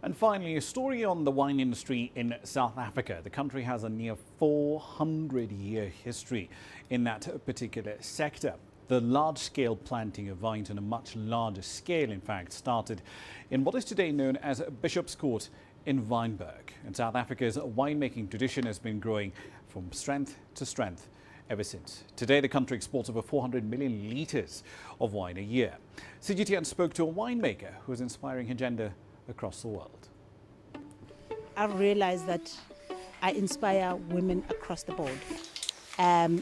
And finally, a story on the wine industry in South Africa. The country has a near 400-year history in that particular sector. The large-scale planting of vines on a much larger scale, in fact, started in what is today known as Bishop's Court in Wynberg. And South Africa's winemaking tradition has been growing from strength to strength ever since. Today, the country exports over 400 million litres of wine a year. CGTN spoke to a winemaker who is inspiring agenda across the world. I've realized that I inspire women across the board.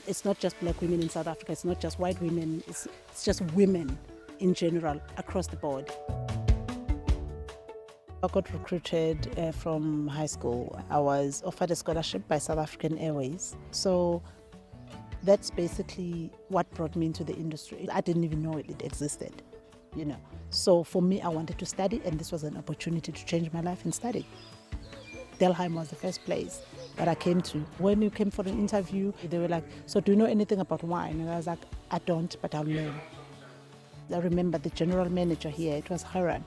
It's not just black women in South Africa, it's not just white women, it's just women in general across the board. I got recruited from high school. I was offered a scholarship by South African Airways. So that's basically what brought me into the industry. I didn't even know it existed, you know. So for me, I wanted to study, and this was an opportunity to change my life and study. Delheim was the first place that I came to. When you came for an interview, they were like, "So do you know anything about wine?" And I was like, "I don't, but I'll learn." I remember the general manager here, it was unheard.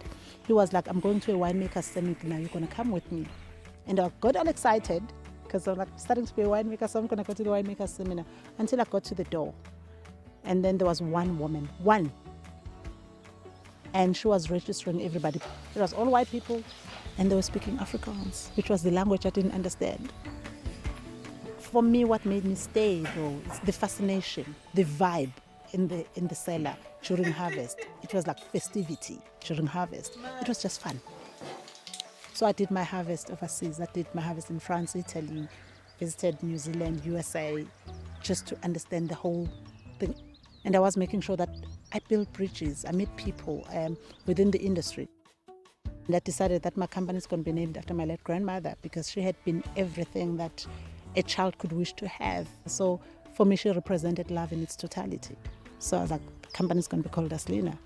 He was like, "I'm going to a winemaker summit now, you're going to come with me." And I got all excited because I'm like starting to be a winemaker, so I'm going to go to the winemaker seminar, until I got to the door. And then there was one woman, one. And she was registering everybody. It was all white people, and they were speaking Afrikaans, which was the language I didn't understand. For me, what made me stay though is the fascination, the vibe in the cellar during harvest. It was like festivity during harvest. It was just fun. So I did my harvest overseas. I did my harvest in France, Italy, visited New Zealand, USA, just to understand the whole thing. And I was making sure that I built bridges. I met people within the industry. And I decided that my company is going to be named after my late grandmother, because she had been everything that a child could wish to have. So for me, she represented love in its totality. So I was like, the company is going to be called Aslina.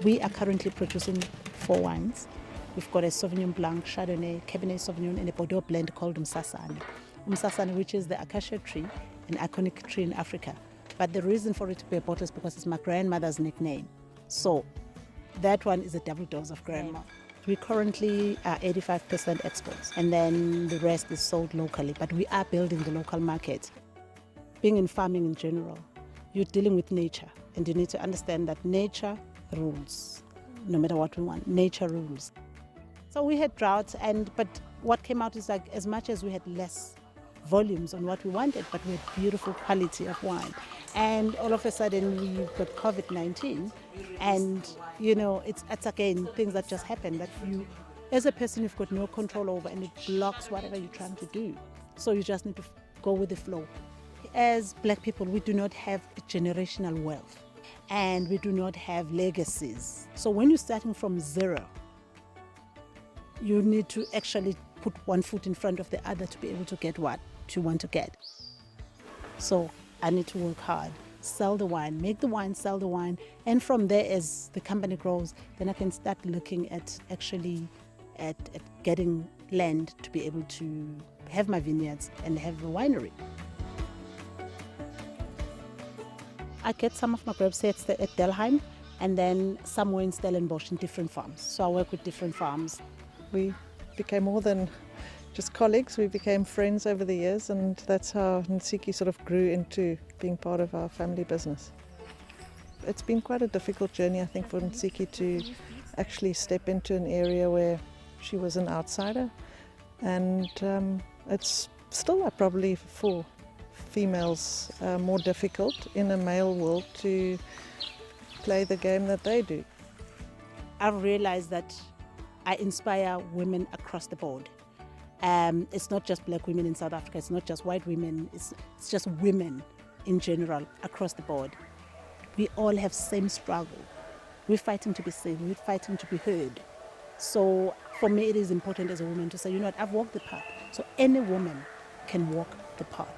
We are currently producing 4 wines. We've got a Sauvignon Blanc, Chardonnay, Cabernet Sauvignon, and a Bordeaux blend called Umsasane. Umsasane, which is the acacia tree, an iconic tree in Africa. But the reason for it to be a bottle is because it's my grandmother's nickname. So that one is a double dose of grandma. We currently are 85% exports, and then the rest is sold locally. But we are building the local market. Being in farming in general, you're dealing with nature, and you need to understand that nature rules. No matter what we want, nature rules. So we had droughts, but what came out is like, as much as we had less volumes on what we wanted, but we had beautiful quality of wine. And all of a sudden we got COVID-19, and you know, it's again things that just happen that you, as a person, you've got no control over, and it blocks whatever you're trying to do. So you just need to go with the flow. As black people, we do not have generational wealth, and we do not have legacies. So when you're starting from zero, you need to actually put one foot in front of the other to be able to get what you want to get. So I need to work hard, sell the wine, make the wine, sell the wine. And from there, as the company grows, then I can start looking at actually at getting land to be able to have my vineyards and have a winery. I get some of my grapes at Delheim, and then somewhere in Stellenbosch in different farms. So I work with different farms. We became more than just colleagues, we became friends over the years, and that's how Ntsiki sort of grew into being part of our family business. It's been quite a difficult journey, I think, for Ntsiki to actually step into an area where she was an outsider, and it's still probably for females more difficult in a male world to play the game that they do. I've realized that I inspire women across the board. It's not just black women in South Africa, it's not just white women, it's just women in general across the board. We all have same struggle. We're fighting to be seen, we're fighting to be heard. So for me, it is important as a woman to say, you know what, I've walked the path. So any woman can walk the path.